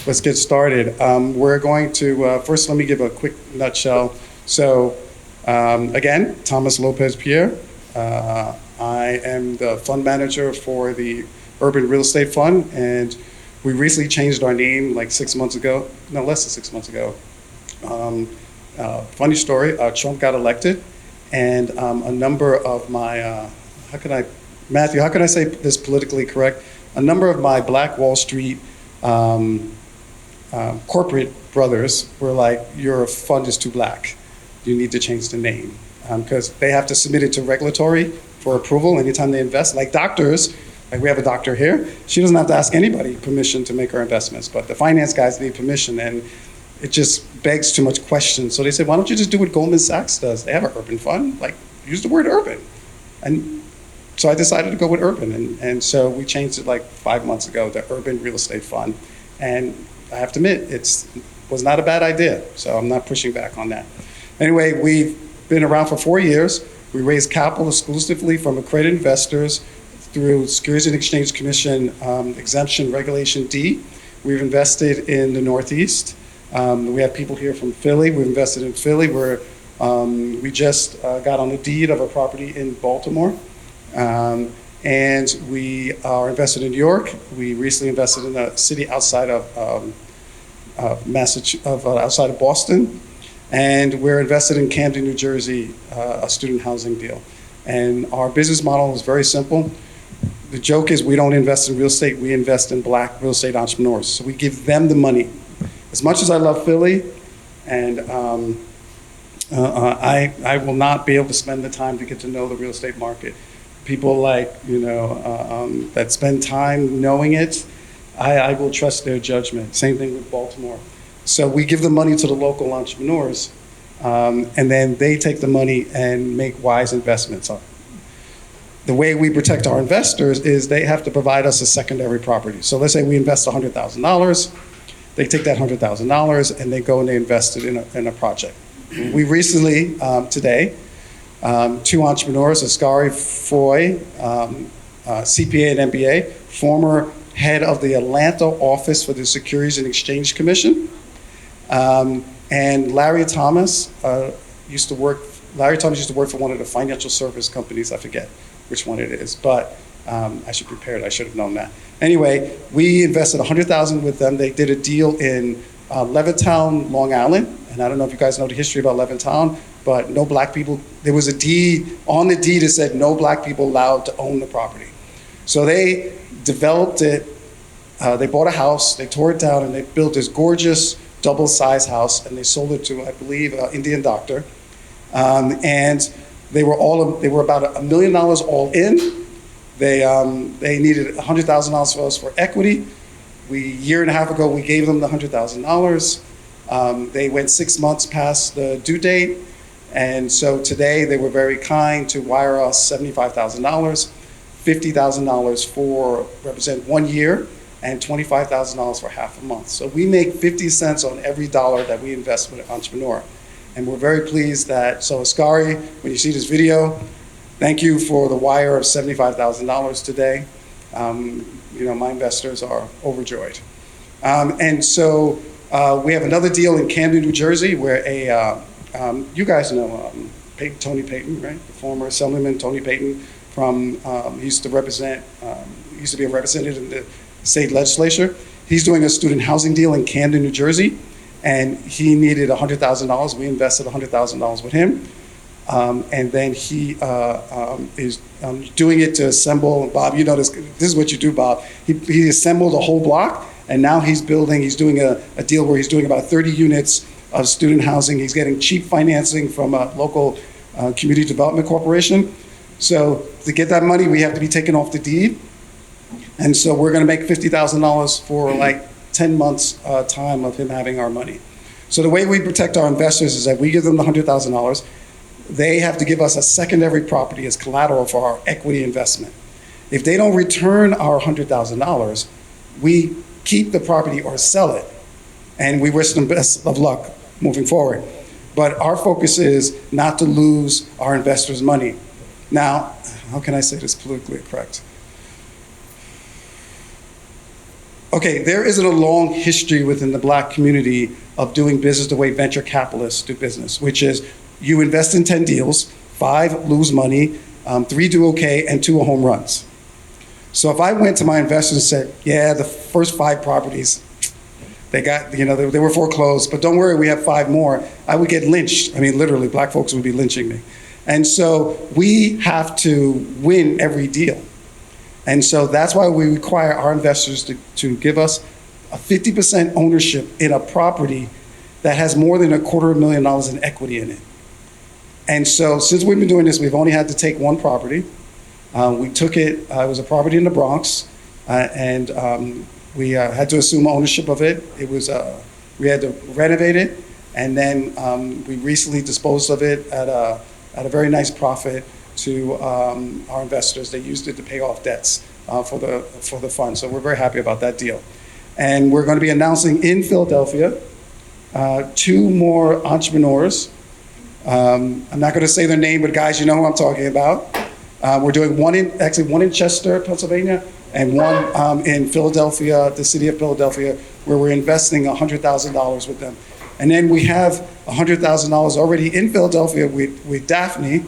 Let's get started. We're going to, first let me give a quick nutshell. So again, Thomas Lopez-Pierre. I am the fund manager for the Urban Real Estate Fund, and we recently changed our name like 6 months ago, no, less than 6 months ago. Funny story, Trump got elected, and a number of my, Matthew, how can I say this politically correct? A number of my Black Wall Street corporate brothers were like, your fund is too black. You need to change the name. Because they have to submit it to regulatory for approval anytime they invest. Like doctors, like we have a doctor here, she doesn't have to ask anybody permission to make her investments, but the finance guys need permission, and it just begs too much questions. So they said, why don't you just do what Goldman Sachs does? They have an urban fund, like use the word urban. And so I decided to go with urban, and so we changed it like 5 months ago, the Urban Real Estate Fund. And I have to admit, it was not a bad idea, so I'm not pushing back on that. Anyway, we've been around for 4 years. We raise capital exclusively from accredited investors through Securities and Exchange Commission exemption Regulation D. We've invested in the Northeast. We have people here from Philly. We've invested in Philly. We just got on the deed of a property in Baltimore. And we are invested in New York. We recently invested in a city outside of outside of Boston. And we're invested in Camden, New Jersey, a student housing deal. And our business model is very simple. The joke is we don't invest in real estate, we invest in Black real estate entrepreneurs. So we give them the money. As much as I love Philly, and I will not be able to spend the time to get to know the real estate market. People like, that spend time knowing it, I will trust their judgment. Same thing with Baltimore. So we give the money to the local entrepreneurs, and then they take the money and make wise investments. The way we protect our investors is they have to provide us a secondary property. So let's say we invest $100,000, they take that $100,000 and they go and they invest it in a project. We recently, today, two entrepreneurs, Ascari Foy, CPA and MBA, former head of the Atlanta office for the Securities and Exchange Commission, and Larry Thomas used to work for one of the financial service companies, I forget which one it is, but I should prepare it, I should have known that. Anyway, we invested $100,000 with them. They did a deal in Levittown, Long Island, and I don't know if you guys know the history about Levittown, but no Black people, there was a deed, on the deed it said no Black people allowed to own the property. So they developed it, they bought a house, they tore it down, and they built this gorgeous double-sized house, and they sold it to, I believe, an Indian doctor. And they were about $1 million all in. They needed $100,000 for us for equity. A year and a half ago, we gave them the $100,000. They went 6 months past the due date. And so today they were very kind to wire us $75,000, $50,000 for represent 1 year, and $25,000 for half a month. So we make 50 cents on every dollar that we invest with an entrepreneur. And we're very pleased that, so Ascari, when you see this video, thank you for the wire of $75,000 today. My investors are overjoyed. And so we have another deal in Camden, New Jersey, where you guys know Tony Payton, right? The former Assemblyman Tony Payton he used to be a representative in the state legislature. He's doing a student housing deal in Camden, New Jersey, and he needed $100,000. We invested $100,000 with him. And then he is doing it to assemble, Bob, you know this is what you do, Bob. He assembled a whole block, and now he's doing a deal where he's doing about 30 units of student housing. He's getting cheap financing from a local community development corporation. So to get that money, we have to be taken off the deed. And so we're gonna make $50,000 for like 10 months time of him having our money. So the way we protect our investors is that we give them the $100,000. They have to give us a secondary property as collateral for our equity investment. If they don't return our $100,000, we keep the property or sell it, and we wish them best of luck moving forward. But our focus is not to lose our investors' money. Now, how can I say this politically correct? Okay, there isn't a long history within the Black community of doing business the way venture capitalists do business, which is you invest in 10 deals, 5 lose money, 3 do okay, and 2 are home runs. So if I went to my investors and said, yeah, the first 5 properties, they got, they were foreclosed, but don't worry, we have 5 more, I would get lynched. I mean, literally, Black folks would be lynching me. And so we have to win every deal. And so that's why we require our investors to give us a 50% ownership in a property that has more than $250,000 in equity in it. And so since we've been doing this, we've only had to take 1 property. We took it, it was a property in the Bronx, and we had to assume ownership of it. It was, we had to renovate it, and then we recently disposed of it at a very nice profit to our investors. They used it to pay off debts for the fund. So we're very happy about that deal. And we're going to be announcing in Philadelphia 2 more entrepreneurs. I'm not going to say their name, but guys, you know who I'm talking about. We're doing one in Chester, Pennsylvania, and one in Philadelphia, the city of Philadelphia, where we're investing $100,000 with them. And then we have $100,000 already in Philadelphia with Daphne,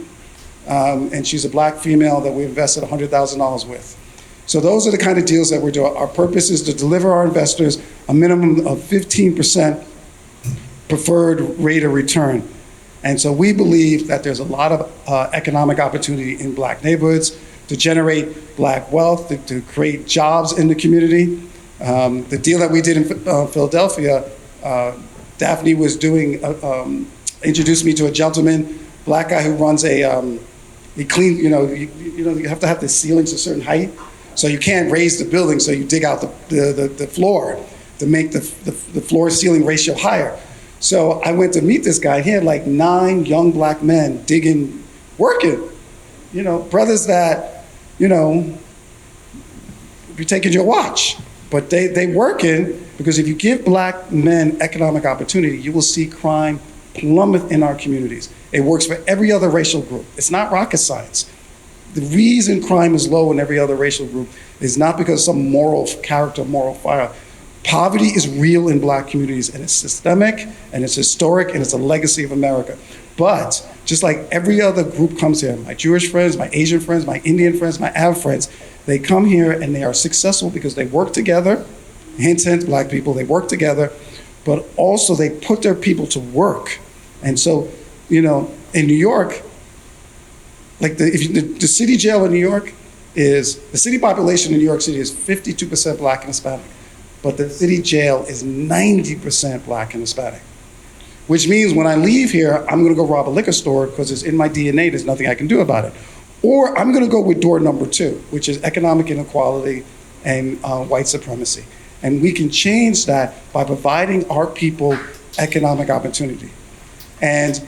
and she's a Black female that we invested $100,000 with. So those are the kind of deals that we're doing. Our purpose is to deliver our investors a minimum of 15% preferred rate of return. And so we believe that there's a lot of economic opportunity in Black neighborhoods to generate Black wealth, to create jobs in the community. The deal that we did in Philadelphia, Daphne was doing, introduced me to a gentleman, Black guy who runs he cleans, you have to have the ceilings a certain height, so you can't raise the building, so you dig out the floor to make the floor ceiling ratio higher. So I went to meet this guy. He had like 9 young Black men digging, working, brothers that, be taking your watch, but they working, because if you give Black men economic opportunity, you will see crime plummet in our communities. It works for every other racial group. It's not rocket science. The reason crime is low in every other racial group is not because of some moral fire. Poverty is real in Black communities, and it's systemic, and it's historic, and it's a legacy of America. But just like every other group comes here, my Jewish friends, my Asian friends, my Indian friends, my Arab friends, they come here and they are successful because they work together. Hint, hint, Black people, they work together, but also they put their people to work. And so, in New York, like the city jail in New York the city population in New York City is 52% Black and Hispanic, but the city jail is 90% Black and Hispanic, which means when I leave here, I'm gonna go rob a liquor store because it's in my DNA, there's nothing I can do about it. Or I'm gonna go with door number 2, which is economic inequality and white supremacy. And we can change that by providing our people economic opportunity. And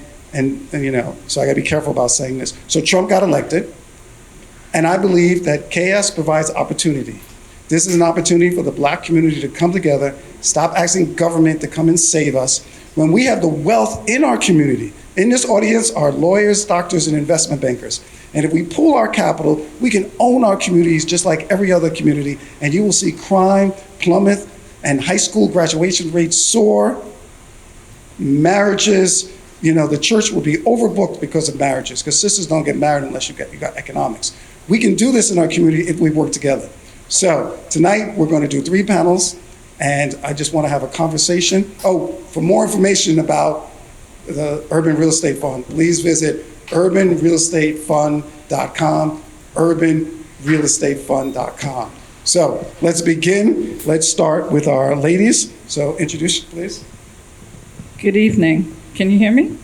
so I gotta be careful about saying this. So Trump got elected, and I believe that chaos provides opportunity. This is an opportunity for the Black community to come together, stop asking government to come and save us, when we have the wealth in our community. In this audience are lawyers, doctors, and investment bankers. And if we pool our capital, we can own our communities just like every other community, and you will see crime plummet and high school graduation rates soar, marriages, the church will be overbooked because of marriages, because sisters don't get married unless you got economics. We can do this in our community if we work together. So tonight we're going to do 3 panels, and I just want to have a conversation. Oh, for more information about the Urban Real Estate Fund, please visit urbanrealestatefund.com, urbanrealestatefund.com. So let's begin. Let's start with our ladies. So introduce, please. Good evening. Can you hear me?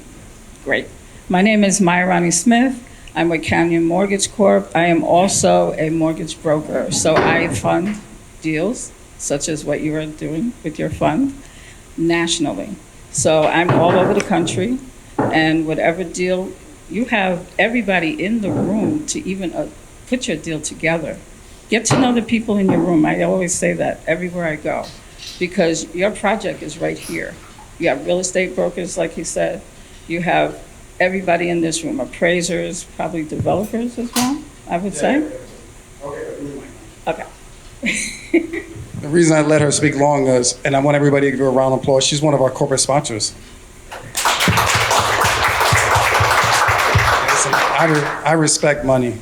Great. My name is Mayarani Smith. I'm with Canyon Mortgage Corp. I am also a mortgage broker. So I fund deals such as what you are doing with your fund nationally. So I'm all over the country, and whatever deal you have, everybody in the room to even put your deal together. Get to know the people in your room. I always say that everywhere I go, because your project is right here. You have real estate brokers, like he said. You have everybody in this room, appraisers, probably developers as well, I would say. Okay. Okay. reason I let her speak long is, and I want everybody to give her a round of applause, she's one of our corporate sponsors. Listen, I respect money.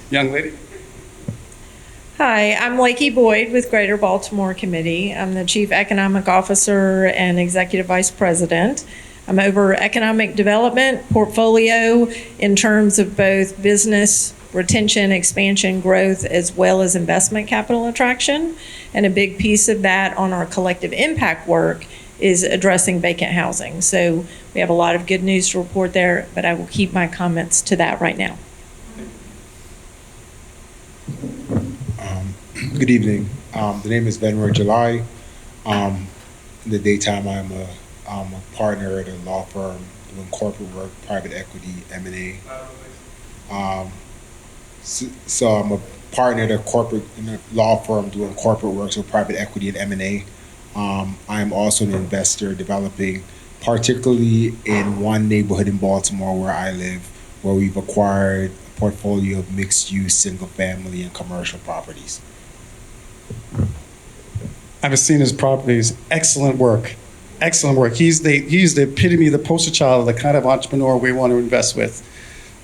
Young lady. Hi, I'm Lakey Boyd with Greater Baltimore Committee. I'm the Chief Economic Officer and Executive Vice President. I'm over economic development, portfolio in terms of both business retention, expansion, growth, as well as investment capital attraction. And a big piece of that on our collective impact work is addressing vacant housing. So we have a lot of good news to report there, but I will keep my comments to that right now. Good evening. The name is Venroy July. In the daytime, I'm a partner at a law firm doing corporate work, private equity, M&A. So I'm a partner at a law firm doing corporate work, so private equity and M&A. I am also an investor developing, particularly in one neighborhood in Baltimore where I live, where we've acquired a portfolio of mixed-use, single-family, and commercial properties. I've seen his properties. Excellent work. Excellent work. He's the epitome, the poster child of the kind of entrepreneur we want to invest with.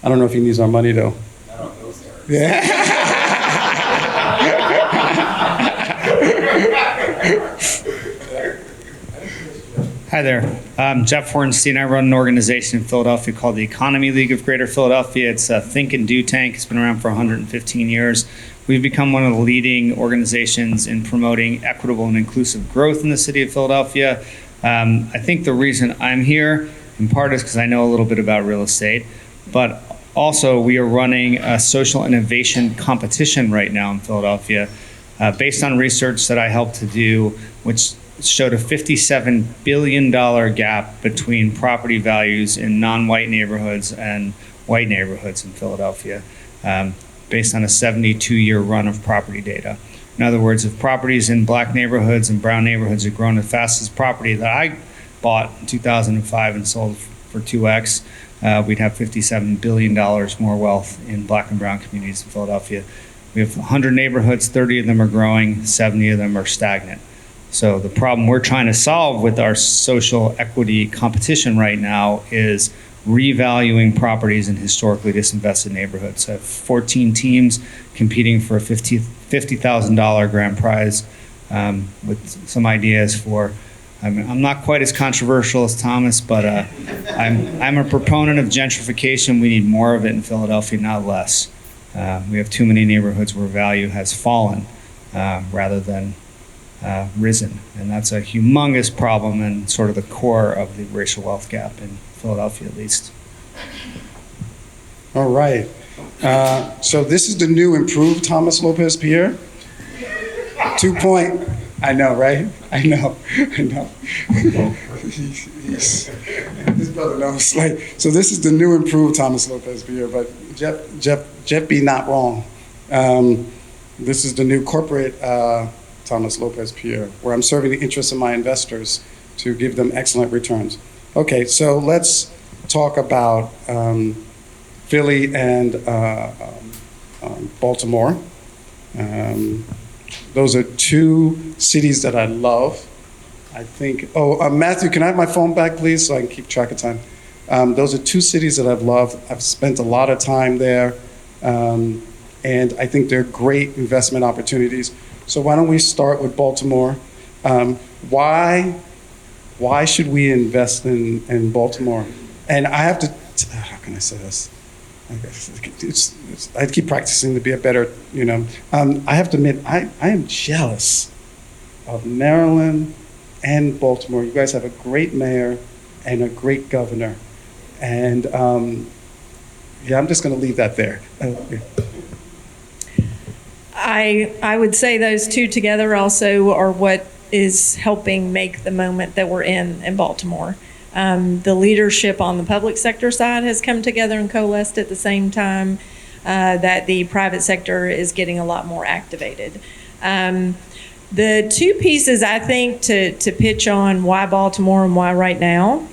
I don't know if he needs our money, though. I don't know, sir. Yeah. Hi there. I'm Jeff Hornstein. I run an organization in Philadelphia called the Economy League of Greater Philadelphia. It's a think and do tank. It's been around for 115 years. We've become one of the leading organizations in promoting equitable and inclusive growth in the city of Philadelphia. I think the reason I'm here, in part, is because I know a little bit about real estate, but also we are running a social innovation competition right now in Philadelphia based on research that I helped to do, which showed a $57 billion gap between property values in non-white neighborhoods and white neighborhoods in Philadelphia, based on a 72-year run of property data. In other words, if properties in black neighborhoods and brown neighborhoods had grown as fast as property that I bought in 2005 and sold for 2x, we'd have $57 billion more wealth in black and brown communities in Philadelphia. We have 100 neighborhoods, 30 of them are growing, 70 of them are stagnant. So the problem we're trying to solve with our social equity competition right now is revaluing properties in historically disinvested neighborhoods. I have 14 teams competing for a $50,000 grand prize with some ideas for, I'm not quite as controversial as Thomas, but I'm a proponent of gentrification. We need more of it in Philadelphia, not less. We have too many neighborhoods where value has fallen rather than risen. And that's a humongous problem and sort of the core of the racial wealth gap in Philadelphia, at least. All right. So this is the new improved Thomas Lopez-Pierre. 2 point. I know, right? I know. This brother knows. Like, so this is the new improved Thomas Lopez-Pierre, but Jeff be not wrong. This is the new corporate Thomas Lopez-Pierre, where I'm serving the interests of my investors to give them excellent returns. Okay, so let's talk about Philly and Baltimore. Those are two cities that I love. I think, Matthew, can I have my phone back, please, so I can keep track of time? Those are two cities that I've loved. I've spent a lot of time there, and I think they're great investment opportunities. So why don't we start with Baltimore? Why should we invest in Baltimore? And I have to, how can I say this? I keep practicing to be a better, I have to admit, I am jealous of Maryland and Baltimore. You guys have a great mayor and a great governor. And I'm just going to leave that there. I would say those two together also are what is helping make the moment that we're in Baltimore. The leadership on the public sector side has come together and coalesced at the same time that the private sector is getting a lot more activated. The two pieces I think to pitch on why Baltimore and why right now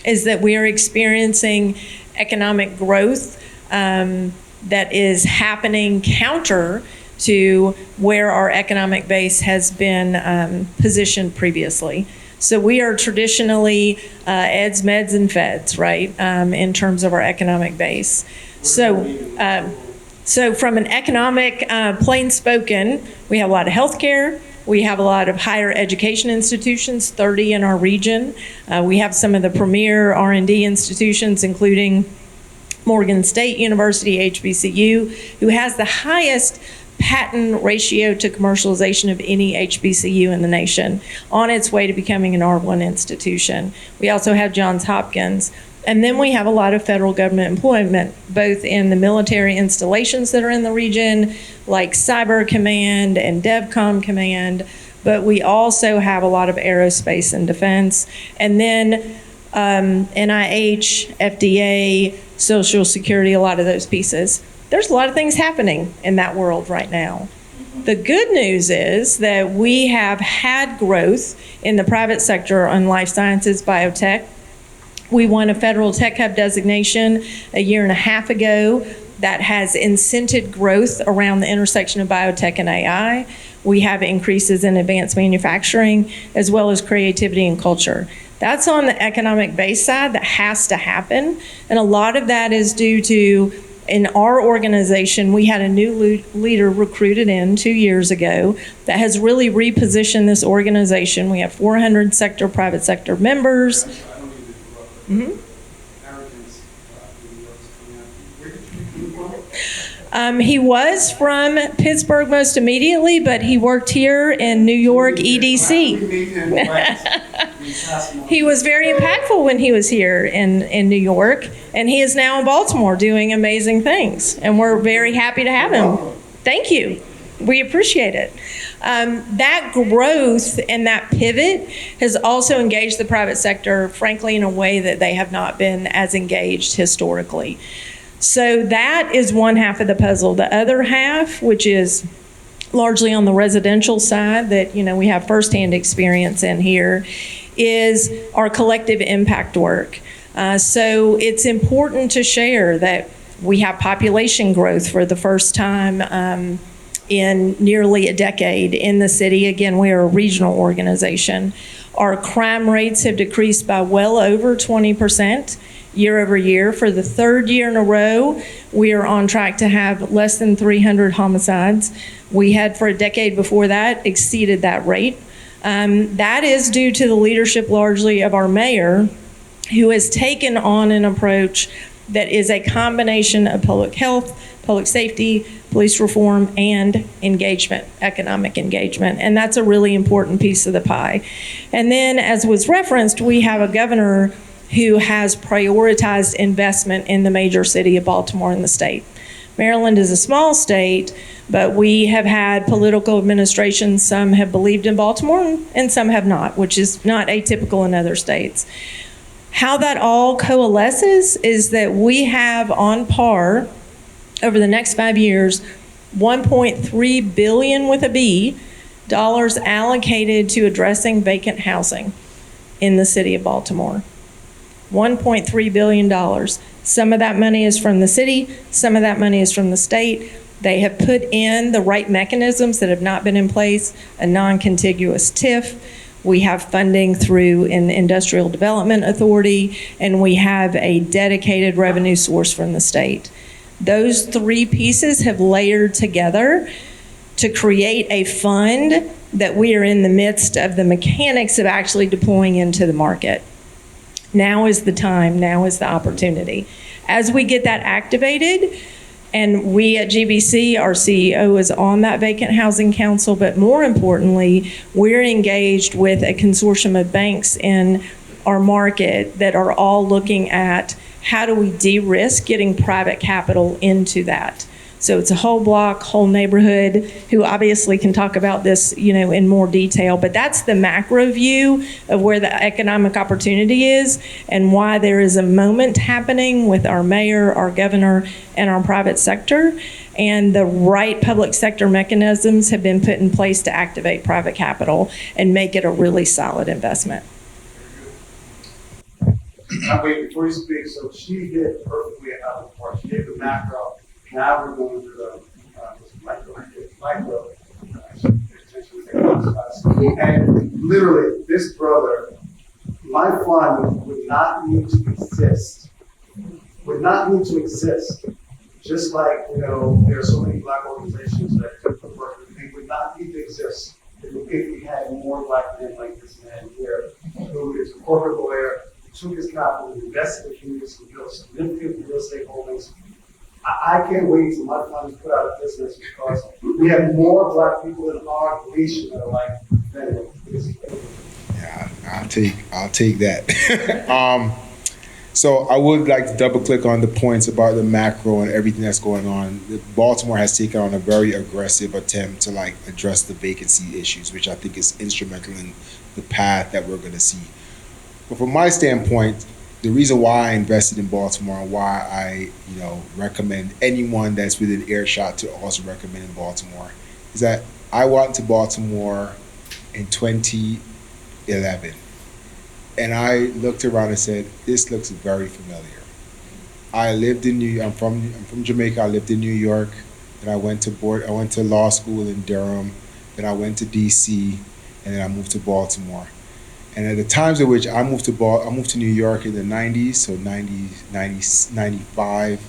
is that we are experiencing economic growth that is happening counter to where our economic base has been positioned previously. So we are traditionally eds, meds, and feds, right, in terms of our economic base. So from an economic, plain spoken, we have a lot of healthcare. We have a lot of higher education institutions, 30 in our region. We have some of the premier R&D institutions, including Morgan State University, HBCU, who has the highest patent ratio to commercialization of any HBCU in the nation, on its way to becoming an R1 institution. We also have Johns Hopkins. And then we have a lot of federal government employment, both in the military installations that are in the region, like Cyber Command and DevCom Command, but we also have a lot of aerospace and defense. And then NIH, FDA, Social Security, a lot of those pieces. There's a lot of things happening in that world right now. The good news is that we have had growth in the private sector on life sciences, biotech. We won a federal tech hub designation a year and a half ago that has incented growth around the intersection of biotech and AI. We have increases in advanced manufacturing as well as creativity and culture. That's on the economic base side that has to happen. And a lot of that is due to, in our organization, we had a new leader recruited in 2 years ago that has really repositioned this organization. We have 400 private sector members. He was from Pittsburgh most immediately, but he worked here in New York EDC. He was very impactful when he was here in New York, and he is now in Baltimore doing amazing things, and we're very happy to have him. Thank you. We appreciate it. That growth and that pivot has also engaged the private sector, frankly, in a way that they have not been as engaged historically. So that is one half of the puzzle. The other half, which is largely on the residential side that we have firsthand experience in here, is our collective impact work. So it's important to share that we have population growth for the first time in nearly a decade in the city. Again, we are a regional organization. Our crime rates have decreased by well over 20% year over year. For the third year in a row, we are on track to have less than 300 homicides. We had, for a decade before that, exceeded that rate. That is due to the leadership largely of our mayor, who has taken on an approach that is a combination of public health, public safety, police reform, and engagement, economic engagement. And that's a really important piece of the pie. And then, as was referenced, we have a governor who has prioritized investment in the major city of Baltimore and the state. Maryland is a small state, but we have had political administrations. Some have believed in Baltimore and some have not, which is not atypical in other states. How that all coalesces is that we have on par over the next 5 years, $1.3 billion with a B dollars allocated to addressing vacant housing in the city of Baltimore. $1.3 billion. Some of that money is from the city, some of that money is from the state. They have put in the right mechanisms that have not been in place, a non-contiguous TIF. We have funding through an industrial development authority, and we have a dedicated revenue source from the state. Those three pieces have layered together to create a fund that we are in the midst of the mechanics of actually deploying into the market. Now is the time, now is the opportunity. As we get that activated, and we at GBC, our CEO is on that Vacant Housing Council, but more importantly, we're engaged with a consortium of banks in our market that are all looking at how do we de-risk getting private capital into that. So it's a whole block, whole neighborhood, who obviously can talk about this, in more detail, but that's the macro view of where the economic opportunity is and why there is a moment happening with our mayor, our governor, and our private sector. And the right public sector mechanisms have been put in place to activate private capital and make it a really solid investment. Wait, before you speak, so she hit perfectly out of the park. She gave the macro. Now we're going to the micro And literally, this brother, my fund would not need to exist. Would not need to exist. Just like, you know, there are so many black organizations that do the work, they would not need to exist if we had more black men like this man here, who is a corporate lawyer, took his capital, invested in communities, and built significant real estate holdings. I can't wait till my fund is put out of business because we have more black people in our nation that are like Venroy. Yeah, I'll take that. So I would like to double click on the points about the macro and everything that's going on. Baltimore has taken on a very aggressive attempt to like address the vacancy issues, which I think is instrumental in the path that we're going to see. But from my standpoint, the reason why I invested in Baltimore and why I, recommend anyone that's within earshot to also recommend in Baltimore is that I went to Baltimore in 2011. And I looked around and said, this looks very familiar. I lived in I'm from Jamaica. I lived in New York. Then I went to law school in Durham. Then I went to DC, and then I moved to Baltimore. And at the times at which I moved to New York in the 90s, so 90s, 95.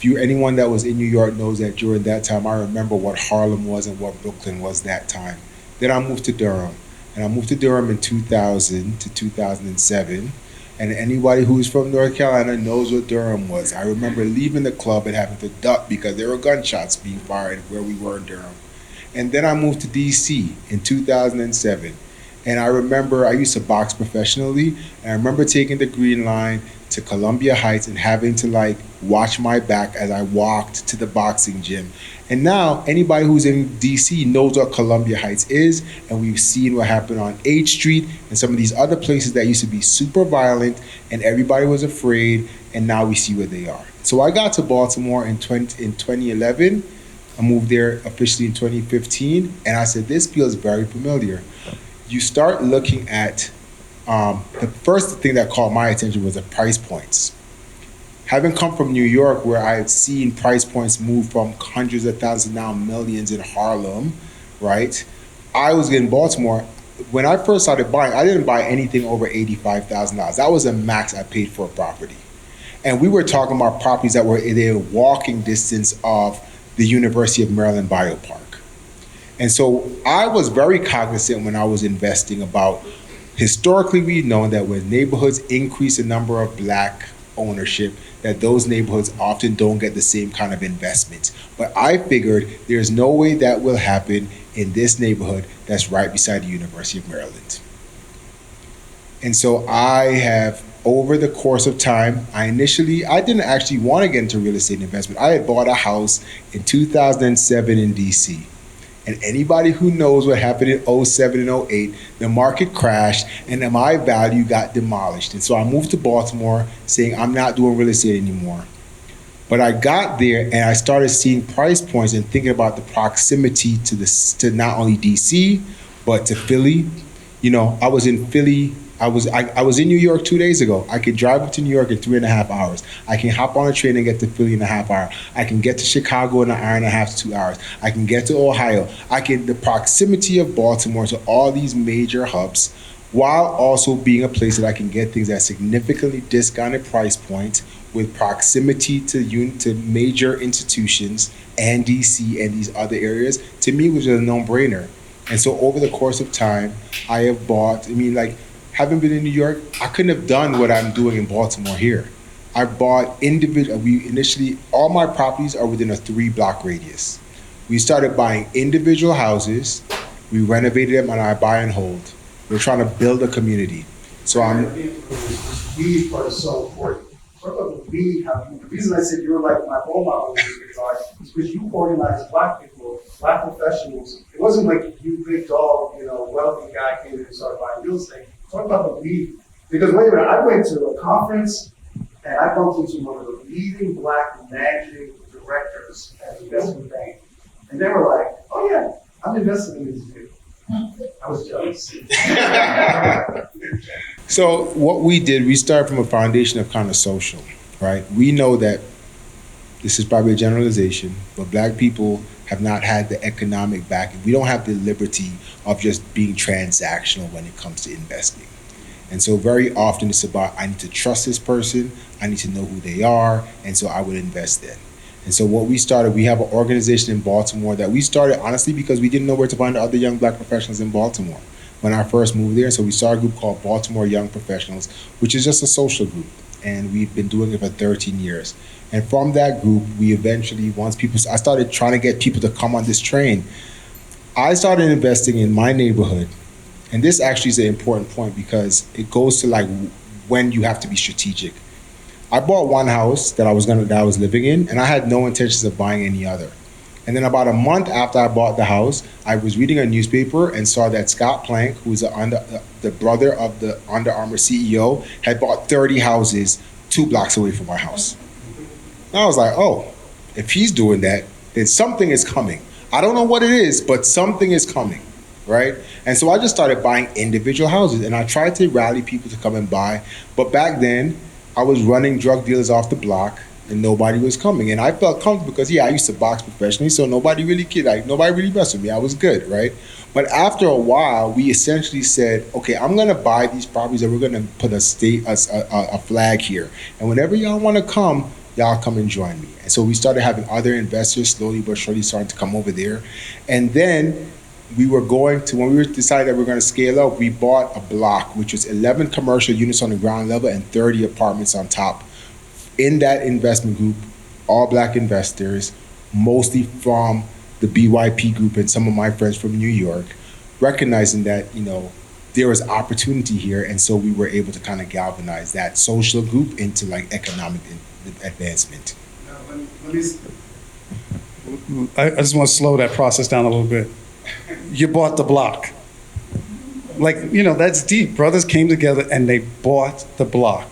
Anyone that was in New York knows that during that time, I remember what Harlem was and what Brooklyn was that time. Then I moved to Durham. And I moved to Durham in 2000 to 2007. And anybody who's from North Carolina knows what Durham was. I remember leaving the club and having to duck because there were gunshots being fired where we were in Durham. And then I moved to DC in 2007. And I remember I used to box professionally. And I remember taking the Green Line to Columbia Heights and having to watch my back as I walked to the boxing gym. And now anybody who's in DC knows what Columbia Heights is, and we've seen what happened on 8th Street and some of these other places that used to be super violent and everybody was afraid, and now we see where they are. So I got to Baltimore in 2011. I moved there officially in 2015, and I said, this feels very familiar. You start looking at, the first thing that caught my attention was the price points. Having come from New York, where I had seen price points move from hundreds of thousands, now millions in Harlem, right? I was in Baltimore. When I first started buying, I didn't buy anything over $85,000. That was the max I paid for a property. And we were talking about properties that were in walking distance of the University of Maryland Biopark. And so I was very cognizant when I was investing about, historically we've known that when neighborhoods increase the number of black ownership, that those neighborhoods often don't get the same kind of investment. But I figured there's no way that will happen in this neighborhood that's right beside the University of Maryland. And so I have, over the course of time, I didn't actually want to get into real estate investment. I had bought a house in 2007 in DC. And anybody who knows what happened in 07 and 08, the market crashed and then my value got demolished. And so I moved to Baltimore saying I'm not doing real estate anymore. But I got there and I started seeing price points and thinking about the proximity to not only DC, but to Philly. I was in Philly. I was in New York 2 days ago. I could drive up to New York in 3.5 hours. I can hop on a train and get to Philly in a half hour. I can get to Chicago in an hour and a half to 2 hours. I can get to Ohio. The proximity of Baltimore to all these major hubs, while also being a place that I can get things at significantly discounted price points with proximity to major institutions and DC and these other areas, to me was a no-brainer. And so over the course of time, I have bought, having been in New York, I couldn't have done what I'm doing in Baltimore here. I bought all my properties are within a 3-block radius. We started buying individual houses, we renovated them, and I buy and hold. We're trying to build a community. So We are so important. Talk about the we, the reason I said you're like my role model is because you organized black people, black professionals. It wasn't like you big dog, wealthy guy came in and started buying real estate. Talk about the we. Because wait a minute, I went to a conference and I bumped into one of the leading black managing directors at an investment bank. And they were like, oh yeah, I'm investing in this too. I was jealous. So what we did, we started from a foundation of kind of social, right? We know that this is probably a generalization, but black people have not had the economic backing. We don't have the liberty of just being transactional when it comes to investing. And so very often it's about, I need to trust this person, I need to know who they are, and so I would invest in. And so what we started, we have an organization in Baltimore that we started honestly because we didn't know where to find other young black professionals in Baltimore when I first moved there. So we started a group called Baltimore Young Professionals, which is just a social group. And we've been doing it for 13 years. And from that group, we eventually, I started trying to get people to come on this train. I started investing in my neighborhood. And this actually is an important point because it goes to like when you have to be strategic. I bought one house that I was living in, and I had no intentions of buying any other. And then about a month after I bought the house, I was reading a newspaper and saw that Scott Plank, who is the brother of the Under Armour CEO, had bought 30 houses 2 blocks away from my house. And I was like, oh, if he's doing that, then something is coming. I don't know what it is, but something is coming, right? And so I just started buying individual houses, and I tried to rally people to come and buy. But back then, I was running drug dealers off the block, and nobody was coming. And I felt comfortable because, I used to box professionally, so nobody really messed with me. I was good, right? But after a while, we essentially said, okay, I'm going to buy these properties and we're going to put a flag here. And whenever y'all want to come, y'all come and join me. And so we started having other investors slowly but surely starting to come over there. And then when we decided that we were going to scale up, we bought a block, which was 11 commercial units on the ground level and 30 apartments on top. In that investment group, all black investors, mostly from the BYP group and some of my friends from New York, recognizing that, there was opportunity here. And so we were able to kind of galvanize that social group into like economic advancement. I just want to slow that process down a little bit. You bought the block. That's deep. Brothers came together and they bought the block.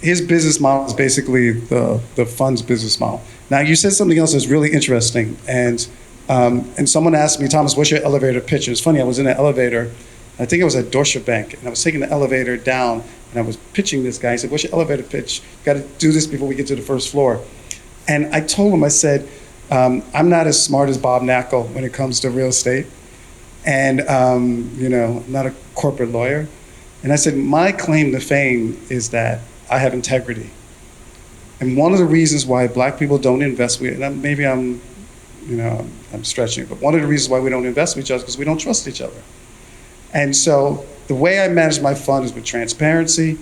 His business model is basically the fund's business model. Now, you said something else that's really interesting, and someone asked me, Thomas, what's your elevator pitch? It was funny, I was in an elevator, I think it was at Deutsche Bank, and I was taking the elevator down, and I was pitching this guy. He said, what's your elevator pitch? Got to do this before we get to the first floor. And I told him, I said, I'm not as smart as Bob Knackel when it comes to real estate, and I'm not a corporate lawyer. And I said, my claim to fame is that I have integrity. And one of the reasons why black people don't invest with, and maybe I'm stretching, but one of the reasons why we don't invest with each other is because we don't trust each other. And so the way I manage my fund is with transparency,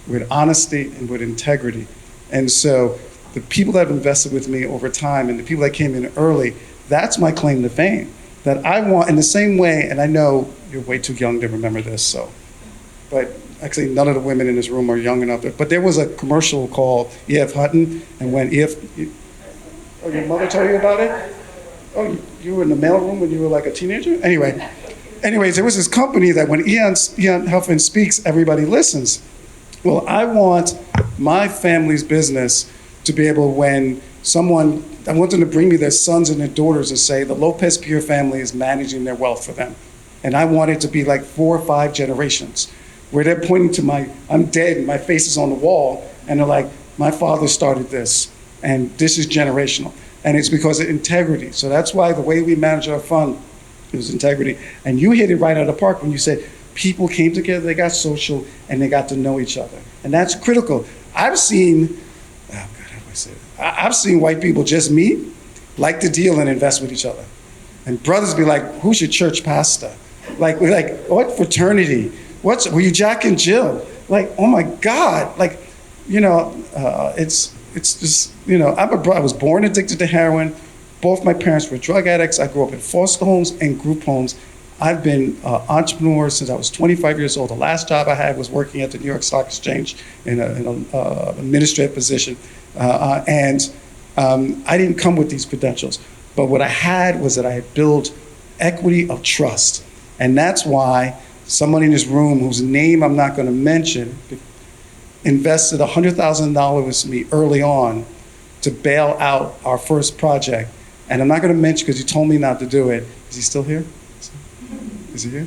with honesty, and with integrity. And so the people that have invested with me over time and the people that came in early, that's my claim to fame. That I want, in the same way, and I know you're way too young to remember this, but actually none of the women in this room are young enough. But there was a commercial called E.F. Hutton, and when your mother told you about it? Oh, you were in the mailroom when you were like a teenager? Anyways, there was this company that when Ian Huffman speaks, everybody listens. Well, I want my family's business to be able, I want them to bring me their sons and their daughters and say, the Lopez-Pierre family is managing their wealth for them. And I want it to be like 4 or 5 generations, where they're pointing to I'm dead and my face is on the wall, and they're like, my father started this, and this is generational. And it's because of integrity. So that's why the way we manage our fund is integrity. And you hit it right out of the park when you said people came together, they got social, and they got to know each other. And that's critical. I've seen white people just meet, like to deal and invest with each other. And brothers be like, who's your church pastor? We're like, what fraternity? Were you Jack and Jill? Like, oh my God. It's just, I was born addicted to heroin. Both my parents were drug addicts. I grew up in foster homes and group homes. I've been an entrepreneur since I was 25 years old. The last job I had was working at the New York Stock Exchange in an administrative position. I didn't come with these credentials. But what I had was that I had built equity of trust. And that's why someone in this room whose name I'm not going to mention invested $100,000 with me early on to bail out our first project. And I'm not going to mention because he told me not to do it. Is he still here? Is he here?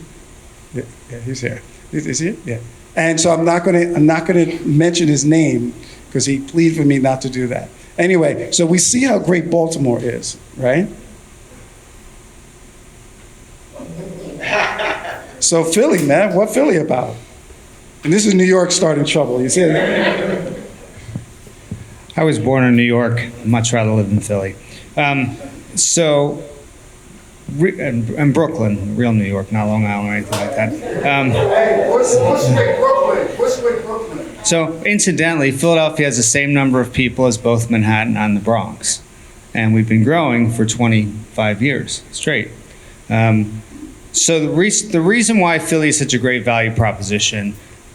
Yeah, he's here. Is he? Yeah. And so I'm not going to mention his name because he pleaded for me not to do that. Anyway, so we see how great Baltimore is, right? So Philly, man, what Philly about? And this is New York starting trouble, you see it? I was born in New York. Much rather live in Philly. And Brooklyn, real New York, not Long Island or anything like that. Hey, what's with Brooklyn? What's with Brooklyn? So incidentally, Philadelphia has the same number of people as both Manhattan and the Bronx. And we've been growing for 25 years straight. So the reason why Philly is such a great value proposition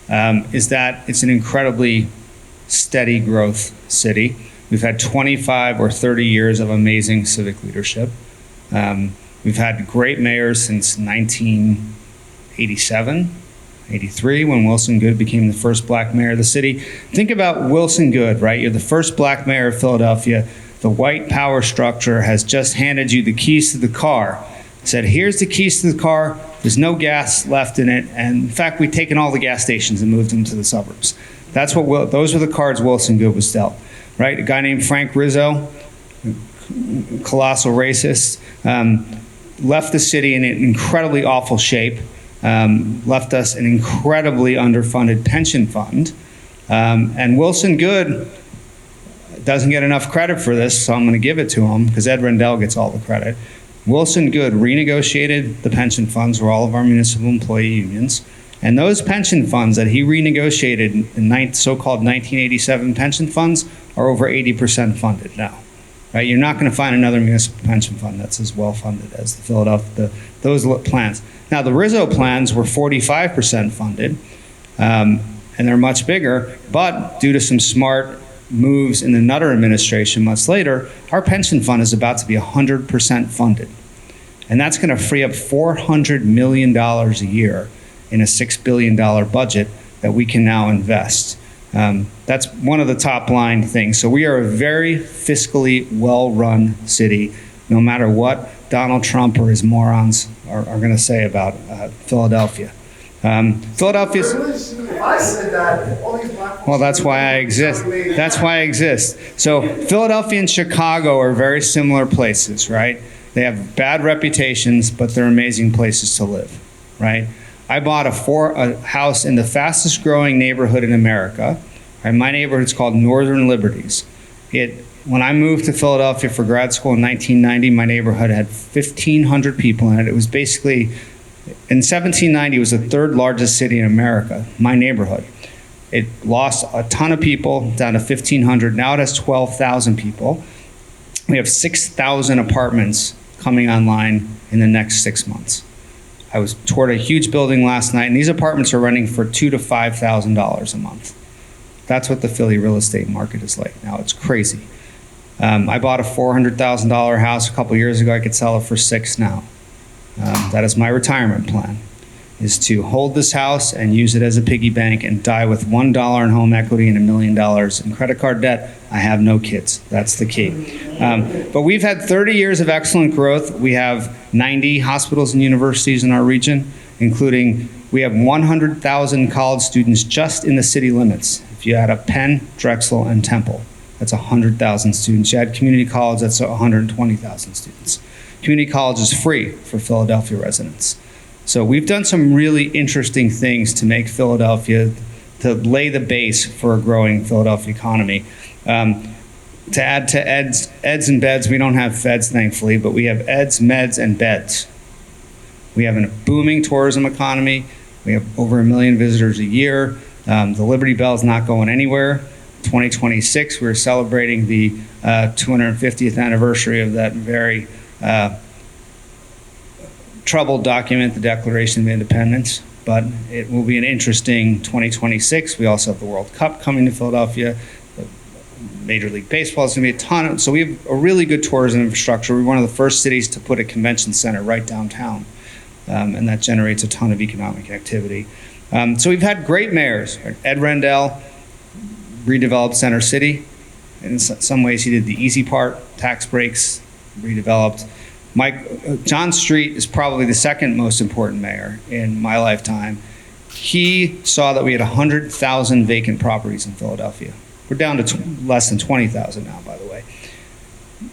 is that it's an incredibly steady growth city. We've had 25 or 30 years of amazing civic leadership. We've had great mayors since 1987, 83, when Wilson Goode became the first black mayor of the city. Think about Wilson Goode, right? You're the first black mayor of Philadelphia. The white power structure has just handed you the keys to the car. Said, here's the keys to the car. There's no gas left in it. And in fact, we've taken all the gas stations and moved them to the suburbs. Those were the cards Wilson Goode was dealt, right? A guy named Frank Rizzo, colossal racist, left the city in an incredibly awful shape, left us an incredibly underfunded pension fund. And Wilson Goode doesn't get enough credit for this, so I'm going to give it to him because Ed Rendell gets all the credit. Wilson Goode renegotiated the pension funds for all of our municipal employee unions. And those pension funds that he renegotiated, the so-called 1987 pension funds, are over 80% funded now. Right? You're not going to find another municipal pension fund that's as well funded as the Philadelphia, those plans. Now, the Rizzo plans were 45% funded, and they're much bigger, but due to some smart moves in the Nutter administration months later, our pension fund is about to be 100% funded. And that's going to free up $400 million a year in a $6 billion budget that we can now invest. That's one of the top line things. So we are a very fiscally well-run city, no matter what Donald Trump or his morons are going to say about Philadelphia. Philadelphia's... If I said that, all these black Well, that's why I exist. That's why I exist. So Philadelphia and Chicago are very similar places, right? They have bad reputations, but they're amazing places to live, right? I bought a house in the fastest growing neighborhood in America. Right? My neighborhood is called Northern Liberties. When I moved to Philadelphia for grad school in 1990, my neighborhood had 1,500 people in it. It was basically, in 1790, it was the third largest city in America, my neighborhood. It lost a ton of people down to 1,500. Now it has 12,000 people. We have 6,000 apartments coming online in the next 6 months. I was toured a huge building last night, and these apartments are renting for $2,000 to $5,000 a month. That's what the Philly real estate market is like now. It's crazy. I bought a $400,000 house a couple years ago. I could sell it for $6 now. That is my retirement plan, is to hold this house and use it as a piggy bank and die with $1 in home equity and $1 million in credit card debt. I have no kids. That's the key. But we've had 30 years of excellent growth. We have 90 hospitals and universities in our region, including we have 100,000 college students just in the city limits. If you add up Penn, Drexel, and Temple, that's 100,000 students. You add community college, that's 120,000 students. Community college is free for Philadelphia residents. So we've done some really interesting things to make Philadelphia, to lay the base for a growing Philadelphia economy. To add to eds and beds, we don't have feds, thankfully, but we have eds, meds, and beds. We have a booming tourism economy. We have over 1 million visitors a year. The Liberty Bell is not going anywhere. 2026, we're celebrating the 250th anniversary of that very troubled document, the Declaration of Independence, but it will be an interesting 2026. We also have the World Cup coming to Philadelphia. Major League Baseball is going to be a ton. So we have a really good tourism infrastructure. We're one of the first cities to put a convention center right downtown, and that generates a ton of economic activity. So we've had great mayors. Ed Rendell redeveloped Center City. In some ways, he did the easy part, tax breaks, redeveloped. John Street is probably the second most important mayor in my lifetime. He saw that we had 100,000 vacant properties in Philadelphia. We're down to less than 20,000 now, by the way.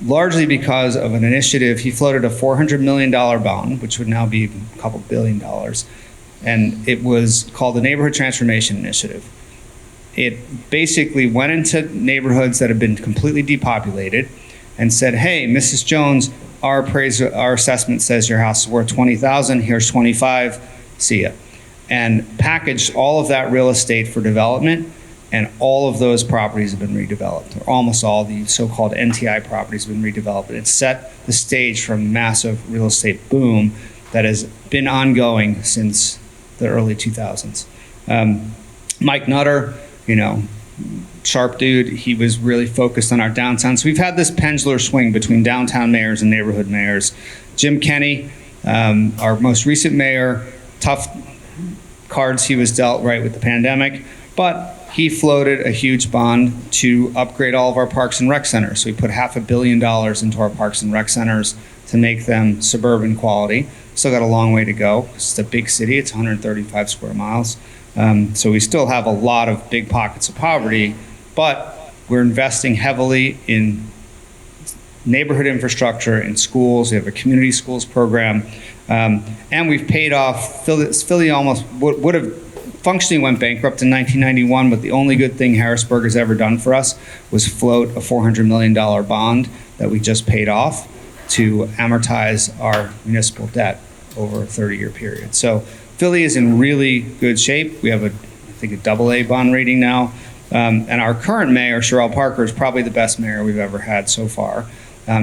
Largely because of an initiative, he floated a $400 million bond, which would now be a couple $1 billion, and it was called the Neighborhood Transformation Initiative. It basically went into neighborhoods that had been completely depopulated and said, hey, Mrs. Jones, our assessment says your house is worth $20,000, here's $25,000, see ya. And packaged all of that real estate for development, and all of those properties have been redeveloped, or almost all the so-called NTI properties have been redeveloped. It set the stage for a massive real estate boom that has been ongoing since the early 2000s. Mike Nutter, sharp dude, he was really focused on our downtown. So we've had this pendular swing between downtown mayors and neighborhood mayors. Jim Kenney, our most recent mayor, tough cards he was dealt right with the pandemic, but he floated a huge bond to upgrade all of our parks and rec centers. So we put $500 million into our parks and rec centers to make them suburban quality. Still got a long way to go. It's a big city, it's 135 square miles. So we still have a lot of big pockets of poverty, but we're investing heavily in neighborhood infrastructure, in schools. We have a community schools program, and we've paid off. Philly almost would have functionally went bankrupt in 1991, but the only good thing Harrisburg has ever done for us was float a $400 million bond that we just paid off to amortize our municipal debt over a 30-year period. So Philly is in really good shape. We have I think a AA bond rating now. And our current mayor, Sherelle Parker, is probably the best mayor we've ever had so far.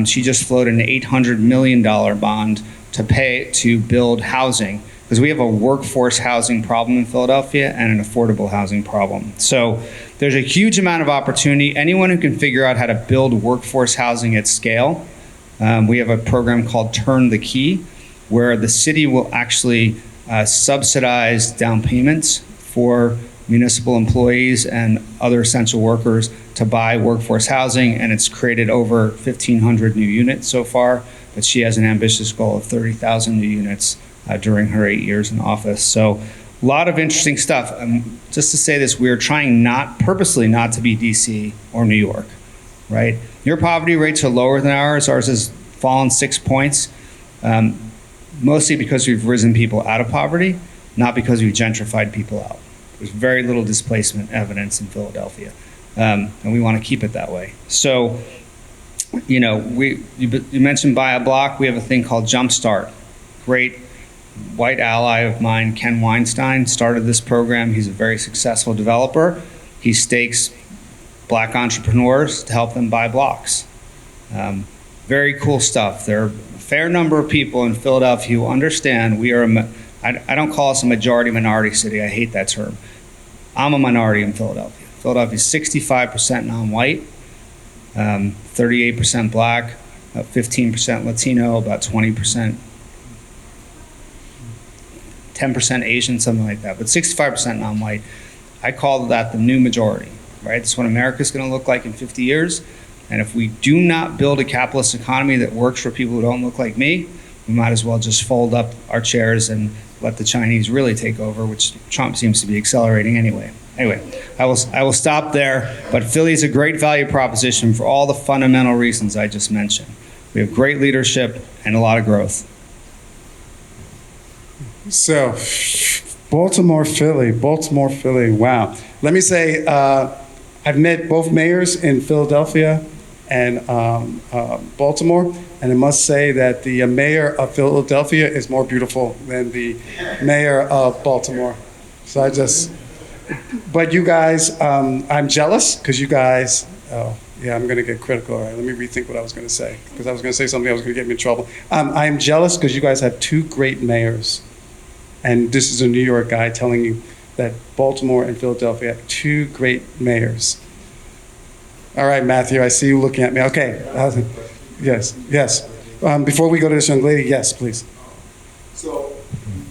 She just floated an $800 million bond to build housing, because we have a workforce housing problem in Philadelphia and an affordable housing problem. So there's a huge amount of opportunity. Anyone who can figure out how to build workforce housing at scale, we have a program called Turn the Key, where the city will actually subsidize down payments for municipal employees and other essential workers to buy workforce housing, and it's created over 1,500 new units so far, but she has an ambitious goal of 30,000 new units during her 8 years in office. So a lot of interesting stuff. Just to say this, we're trying purposely not to be DC or New York, right? Your poverty rates are lower than ours. Ours has fallen 6 points. Mostly because we've risen people out of poverty, not because we've gentrified people out. There's very little displacement evidence in Philadelphia, and we want to keep it that way. So, you mentioned buy a block. We have a thing called Jumpstart. Great white ally of mine, Ken Weinstein, started this program. He's a very successful developer. He stakes black entrepreneurs to help them buy blocks. Very cool stuff. There are a fair number of people in Philadelphia who understand we are I don't call us a majority minority city. I hate that term. I'm a minority in Philadelphia. Philadelphia is 65% non-white, 38% black, 15% Latino, about 20%, 10% Asian, something like that, but 65% non-white. I call that the new majority, right? That's what America's going to look like in 50 years. And if we do not build a capitalist economy that works for people who don't look like me, we might as well just fold up our chairs and let the Chinese really take over, which Trump seems to be accelerating anyway. Anyway, I will stop there, but Philly is a great value proposition for all the fundamental reasons I just mentioned. We have great leadership and a lot of growth. So, Baltimore, Philly, wow. Let me say, I've met both mayors in Philadelphia and Baltimore, and I must say that the mayor of Philadelphia is more beautiful than the mayor of Baltimore. So but you guys, I'm jealous because you guys, I'm going to get critical. All right, let me rethink what I was going to say, because I was going to say something that was going to get me in trouble. I'm jealous because you guys have two great mayors, and this is a New York guy telling you that Baltimore and Philadelphia have two great mayors. All right, Matthew, I see you looking at me. Okay. Yes. Before we go to this young lady, yes, please. So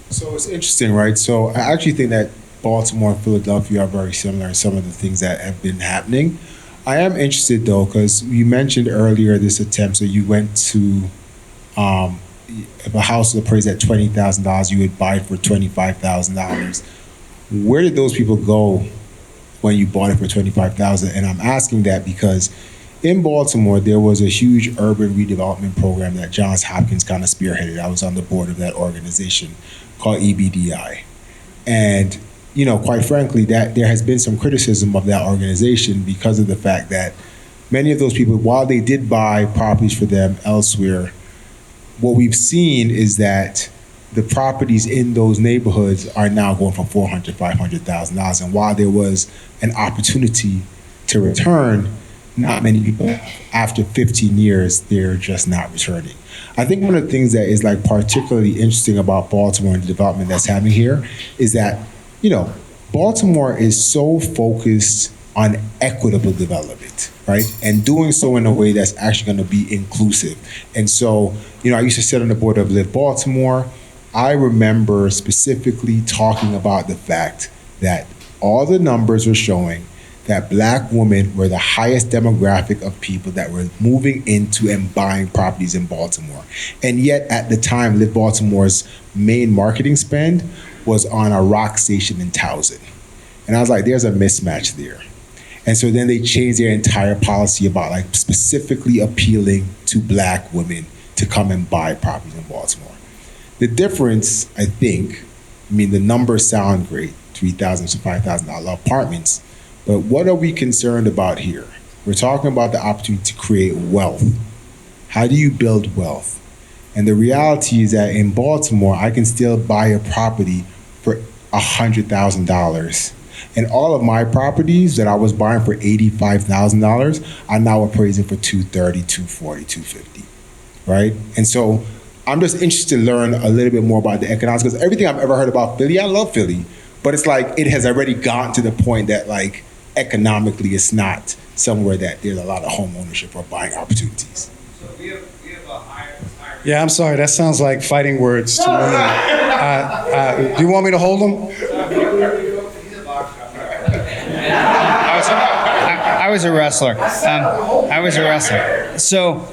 it's interesting, right? So I actually think that Baltimore and Philadelphia are very similar in some of the things that have been happening. I am interested, though, because you mentioned earlier this attempt, so you went to, if a house was appraised at $20,000, you would buy it for $25,000. Where did those people go when you bought it for $25,000? And I'm asking that because in Baltimore, there was a huge urban redevelopment program that Johns Hopkins kind of spearheaded. I was on the board of that organization called EBDI. And, quite frankly, that there has been some criticism of that organization because of the fact that many of those people, while they did buy properties for them elsewhere, what we've seen is that the properties in those neighborhoods are now going for $400,000, $500,000. And while there was an opportunity to return, not many people, after 15 years, they're just not returning. I think one of the things that is like particularly interesting about Baltimore and the development that's happening here is that, Baltimore is so focused on equitable development, right? And doing so in a way that's actually going to be inclusive. And so, I used to sit on the board of Live Baltimore. I remember specifically talking about the fact that all the numbers were showing that Black women were the highest demographic of people that were moving into and buying properties in Baltimore. And yet at the time, Live Baltimore's main marketing spend was on a rock station in Towson. And I was like, there's a mismatch there. And so then they changed their entire policy about like specifically appealing to Black women to come and buy properties in Baltimore. The difference, I think, the numbers sound great, $3,000 to $5,000 apartments, but what are we concerned about here? We're talking about the opportunity to create wealth. How do you build wealth? And the reality is that in Baltimore, I can still buy a property for $100,000. And all of my properties that I was buying for $85,000 are now appraising for $230,000, $240,000, $250,000, right? And so I'm just interested to learn a little bit more about the economics, because everything I've ever heard about Philly, I love Philly, but it's like it has already gotten to the point that like economically it's not somewhere that there's a lot of home ownership or buying opportunities. So we have a higher. Yeah, I'm sorry, that sounds like fighting words to me. Do you want me to hold them? I was a wrestler. So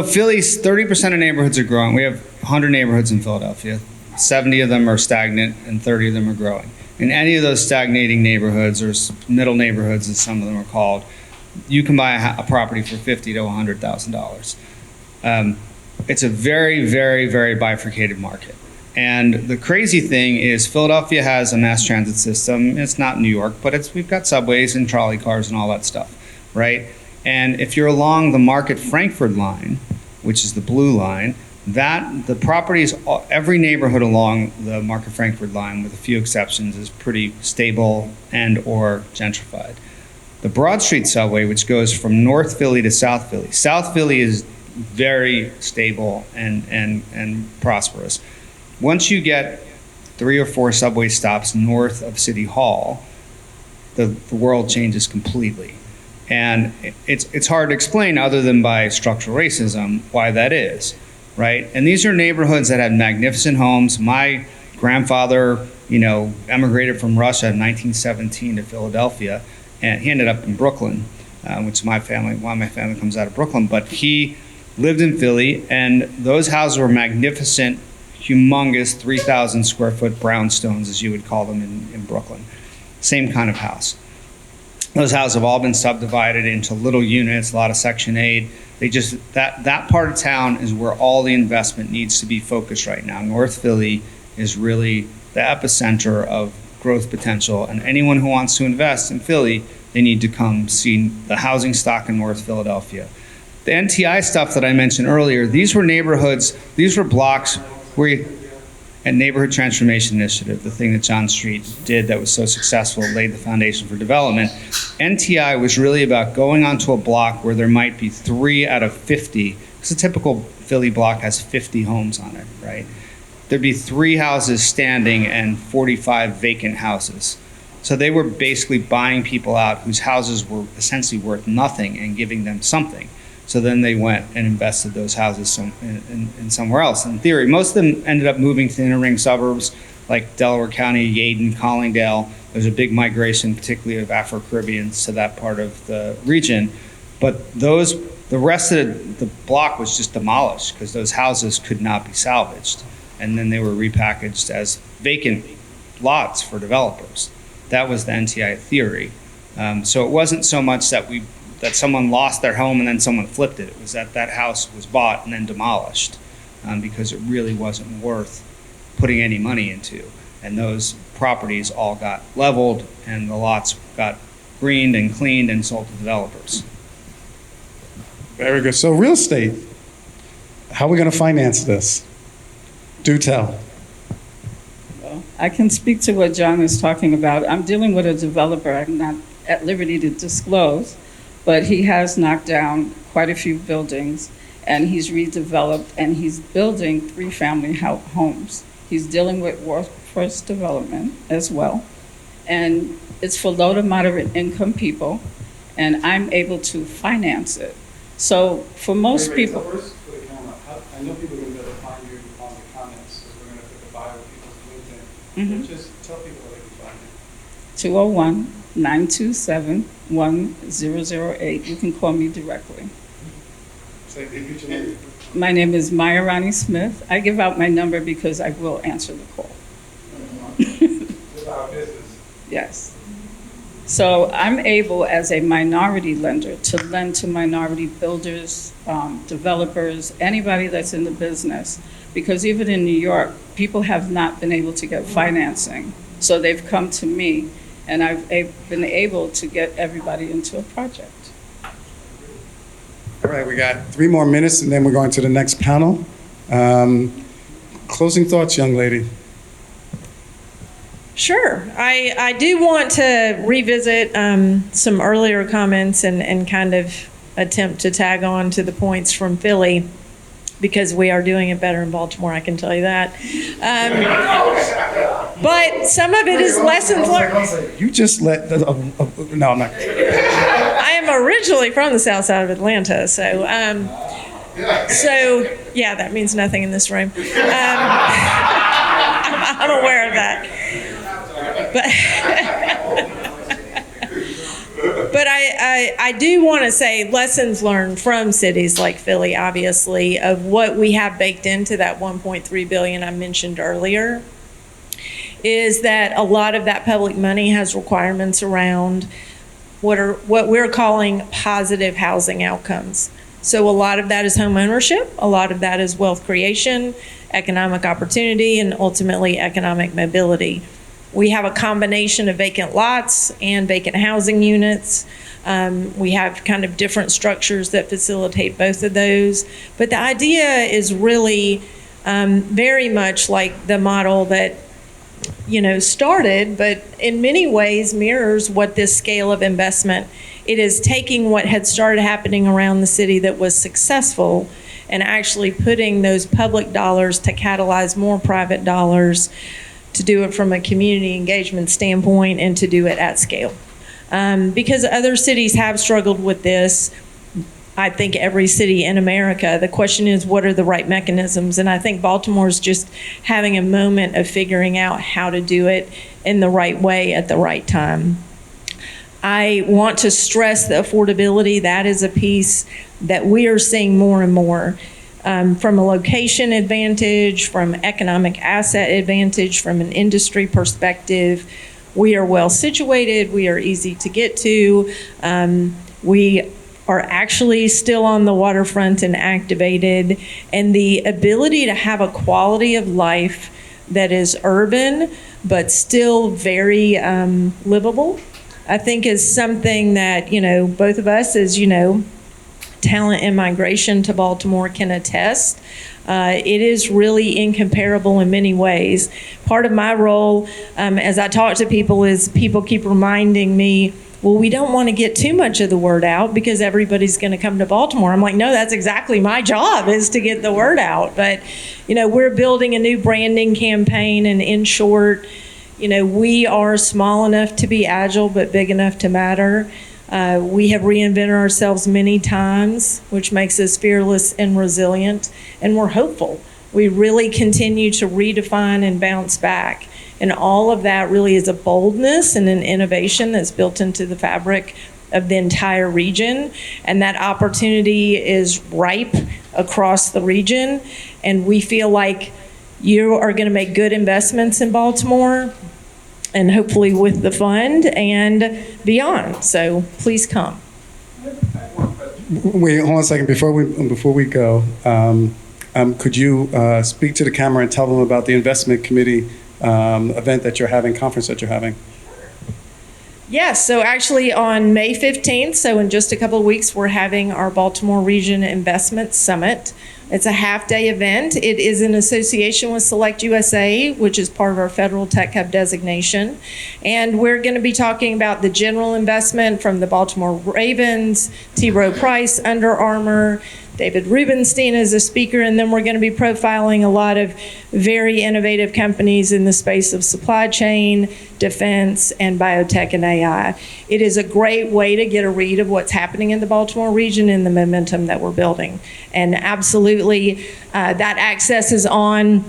Philly's 30% of neighborhoods are growing. We have 100 neighborhoods in Philadelphia. 70 of them are stagnant and 30 of them are growing. In any of those stagnating neighborhoods, or middle neighborhoods as some of them are called, you can buy a property for $50,000 to $100,000. It's a very, very, very bifurcated market. And the crazy thing is Philadelphia has a mass transit system. It's not New York, but we've got subways and trolley cars and all that stuff, right? And if you're along the Market Frankfurt line, which is the blue line, the properties, every neighborhood along the Market Frankfurt line, with a few exceptions, is pretty stable and or gentrified. The Broad Street subway, which goes from North Philly to South Philly. South Philly is very stable and prosperous. Once you get 3 or 4 subway stops north of City Hall, the world changes completely. And it's hard to explain other than by structural racism why that is, right? And these are neighborhoods that had magnificent homes. My grandfather, emigrated from Russia in 1917 to Philadelphia, and he ended up in Brooklyn, which my family comes out of Brooklyn, but he lived in Philly, and those houses were magnificent, humongous 3,000 square foot brownstones, as you would call them in Brooklyn. Same kind of house. Those houses have all been subdivided into little units, a lot of Section 8. That part of town is where all the investment needs to be focused right now. North Philly is really the epicenter of growth potential, and anyone who wants to invest in Philly, they need to come see the housing stock in North Philadelphia. The NTI stuff that I mentioned earlier, these were neighborhoods, these were blocks where a neighborhood transformation initiative, the thing that John Street did that was so successful, laid the foundation for development. NTI was really about going onto a block where there might be 3 out of 50, because a typical Philly block has 50 homes on it, right? There'd be 3 houses standing and 45 vacant houses. So they were basically buying people out whose houses were essentially worth nothing and giving them something. So then they went and invested those houses in somewhere else. In theory, most of them ended up moving to the inner ring suburbs like Delaware County, Yeadon, Collingdale. There's a big migration, particularly of Afro-Caribbeans, to that part of the region. But the rest of the block was just demolished because those houses could not be salvaged. And then they were repackaged as vacant lots for developers. That was the NTI theory. So it wasn't so much that someone lost their home and then someone flipped it. It was that house was bought and then demolished because it really wasn't worth putting any money into. And those properties all got leveled and the lots got greened and cleaned and sold to developers. Very good. So real estate, how are we going to finance this? Do tell. I can speak to what John is talking about. I'm dealing with a developer I'm not at liberty to disclose, but he has knocked down quite a few buildings, and he's redeveloped, and he's building 3-family homes. He's dealing with workforce development as well, and it's for low to moderate income people, and I'm able to finance it. So for most people, First, for the camera, I know people are going to be able to find you on the comments, because we're going to put the bio of people's LinkedIn. Mhm. Just tell people where they can find you. 201-927-1008. You can call me directly. Say, repeat your name. My name is Mayarani Smith. I give out my number because I will answer the call. With our business. Yes. So I'm able, as a minority lender, to lend to minority builders, developers, anybody that's in the business. Because even in New York, people have not been able to get financing. So they've come to me, and I've been able to get everybody into a project. All right, we got 3 more minutes, and then we're going to the next panel. Closing thoughts, young lady. Sure. I do want to revisit some earlier comments and kind of attempt to tag on to the points from Philly, because we are doing it better in Baltimore, I can tell you that. But some of it is lessons learned. You just let, no, I'm not. I am originally from the south side of Atlanta, so yeah, that means nothing in this room. I'm aware of that. But I do want to say lessons learned from cities like Philly, obviously, of what we have baked into that $1.3 billion I mentioned earlier, is that a lot of that public money has requirements around what we're calling positive housing outcomes. So a lot of that is home ownership, a lot of that is wealth creation, economic opportunity, and ultimately economic mobility. We have a combination of vacant lots and vacant housing units. We have kind of different structures that facilitate both of those. But the idea is really very much like the model that started, but in many ways mirrors what this scale of investment. It is taking what had started happening around the city that was successful and actually putting those public dollars to catalyze more private dollars, to do it from a community engagement standpoint and to do it at scale. Because other cities have struggled with this. I think every city in America, the question is, what are the right mechanisms? And I think Baltimore's just having a moment of figuring out how to do it in the right way at the right time. I want to stress the affordability. That is a piece that we are seeing more and more. From a location advantage, from economic asset advantage, from an industry perspective, we are well situated, we are easy to get to. We are actually still on the waterfront and activated, and the ability to have a quality of life that is urban but still very livable, I think is something that, both of us as, talent and migration to Baltimore can attest. It is really incomparable in many ways. Part of my role as I talk to people is people keep reminding me, well, we don't want to get too much of the word out because everybody's going to come to Baltimore. I'm like, no, that's exactly my job, is to get the word out. But, we're building a new branding campaign, and in short, we are small enough to be agile but big enough to matter. We have reinvented ourselves many times, which makes us fearless and resilient, and we're hopeful. We really continue to redefine and bounce back. And all of that really is a boldness and an innovation that's built into the fabric of the entire region. And that opportunity is ripe across the region. And we feel like you are going to make good investments in Baltimore, and hopefully with the fund and beyond. So please come. Wait, hold on a second. Before we go, could you speak to the camera and tell them about the investment committee event that you're having, conference that you're having? Yes, so actually on May 15th, so in just a couple of weeks, we're having our Baltimore Region Investment Summit. It's a half-day event. It is in association with Select USA, which is part of our federal tech hub designation. And we're going to be talking about the general investment from the Baltimore Ravens, T. Rowe Price, Under Armour, David Rubenstein is a speaker, and then we're going to be profiling a lot of very innovative companies in the space of supply chain, defense, and biotech and AI. It is a great way to get a read of what's happening in the Baltimore region and the momentum that we're building. And absolutely, that access is on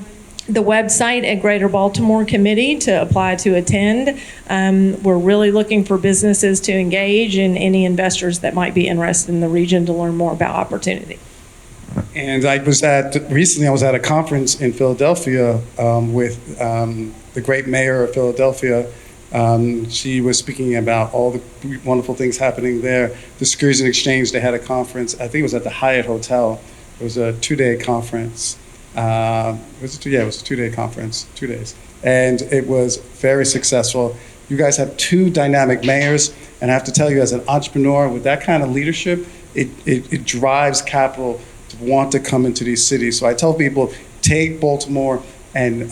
the website at Greater Baltimore Committee to apply to attend. We're really looking for businesses to engage and any investors that might be interested in the region to learn more about opportunity. And recently I was at a conference in Philadelphia with the great mayor of Philadelphia. She was speaking about all the wonderful things happening there. The Securities and Exchange, they had a conference, I think it was at the Hyatt Hotel. It was a 2-day conference. It was a 2-day conference, 2 days. And it was very successful. You guys have 2 dynamic mayors, and I have to tell you, as an entrepreneur with that kind of leadership, it drives capital to want to come into these cities. So I tell people, take Baltimore and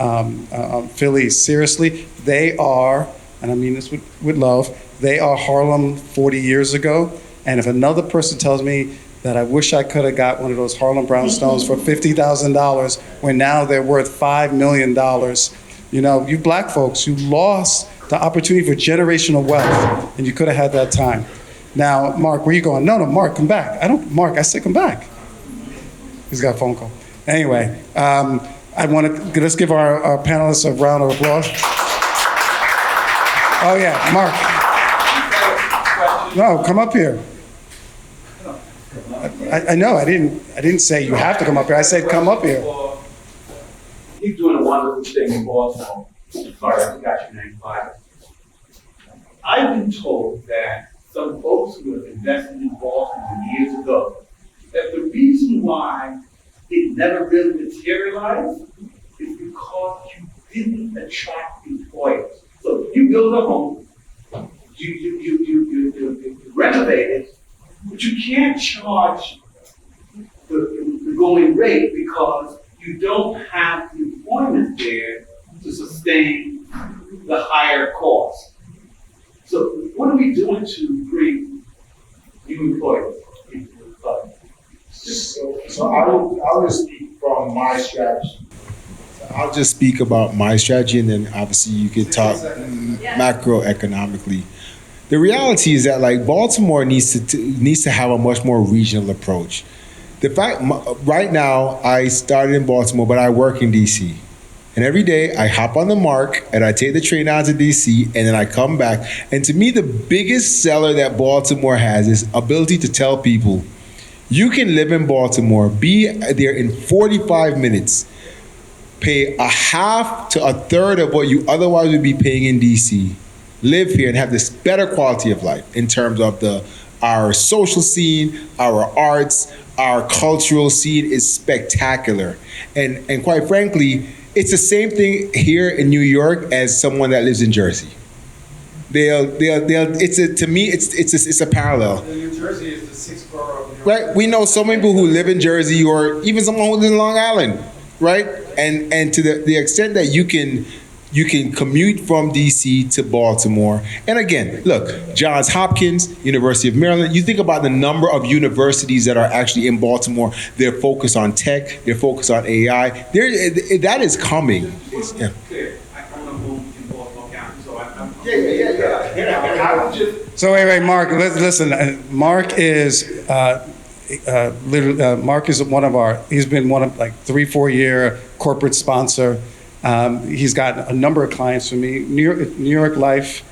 Philly seriously. They are, and I mean this with love, they are Harlem 40 years ago. And if another person tells me that I wish I could have got one of those Harlem brownstones for $50,000 when now they're worth $5 million. You know, you black folks, you lost the opportunity for generational wealth, and you could have had that time. Now, Mark, where you going? No, Mark, come back. Mark, I said come back. He's got a phone call. Anyway, let's give our panelists a round of applause. Oh yeah, Mark. No, come up here. I know, I didn't say you have to come up here. I said come up here. He's doing a wonderful thing in Baltimore. Sorry, I forgot your name, Clyde. I've been told that some folks who have invested in Baltimore years ago, that the reason why it never really materialized is because you didn't attract employers. So you build a home, you renovate it, but you can't charge the going rate because you don't have the employment there to sustain the higher cost. So what are we doing to bring new employees into the club? So I will speak from my strategy. I'll just speak about my strategy, and then obviously you could talk macroeconomically. The reality is that like Baltimore needs to have a much more regional approach. The fact right now I started in Baltimore, but I work in DC, and every day I hop on the MARC and I take the train down to DC, and then I come back. And to me, the biggest seller that Baltimore has is ability to tell people, you can live in Baltimore, be there in 45 minutes, pay a half to a third of what you otherwise would be paying in DC, live here and have this better quality of life in terms of our social scene, our arts, our cultural scene is spectacular. And quite frankly, it's the same thing here in New York as someone that lives in Jersey. To me, it's a parallel. New Jersey is the sixth borough of New York. Right? We know so many people who live in Jersey, or even someone who lives in Long Island, right? And to the extent that you can commute from DC to Baltimore. And again, look, Johns Hopkins, University of Maryland, you think about the number of universities that are actually in Baltimore. They're focused on tech, they're focused on AI. That is coming. Yeah. So wait, Mark, listen, Mark is Mark is he's been one of like 3-4 year corporate sponsor. He's got a number of clients for me. New York Life.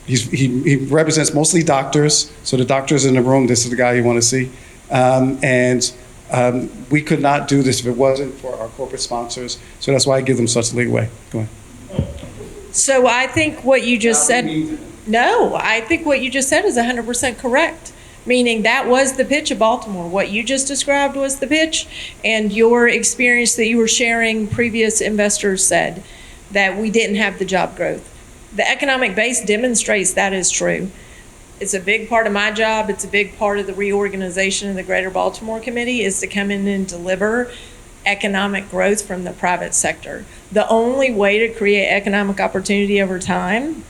He represents mostly doctors. So the doctors in the room, this is the guy you want to see. We could not do this if it wasn't for our corporate sponsors. So that's why I give them such leeway. Go ahead. So I think what you just said, I think what you just said is 100% correct. Meaning that was the pitch of Baltimore. What you just described was the pitch, and your experience that you were sharing, previous investors said. that we didn't have the job growth. The economic base demonstrates that is true. It's a big part of my job. It's a big part of the reorganization of the Greater Baltimore Committee is to come in and deliver economic growth from the private sector. The only way to create economic opportunity over time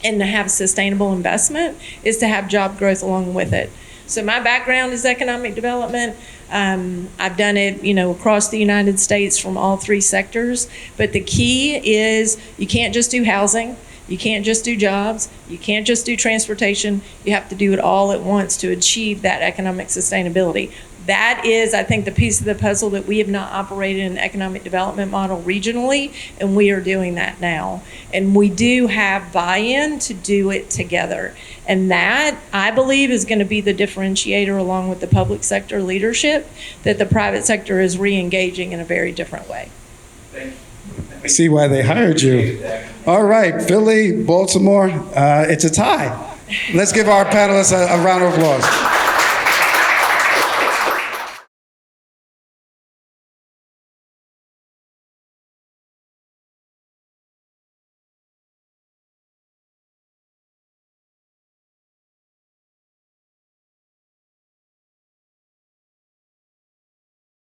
and to have sustainable investment is to have job growth along with it. So my background is economic development. I've done it, across the United States from all three sectors. But the key is you can't just do housing. You can't just do jobs. You can't just do transportation. You have to do it all at once to achieve that economic sustainability. That is, I think, the piece of the puzzle that we have not operated in an economic development model regionally, and we are doing that now. And we do have buy-in to do it together. And that, I believe, is going to be the differentiator along with the public sector leadership that the private sector is re-engaging in a very different way. I see why they hired you. All right, Philly, Baltimore, it's a tie. Let's give our panelists a round of applause.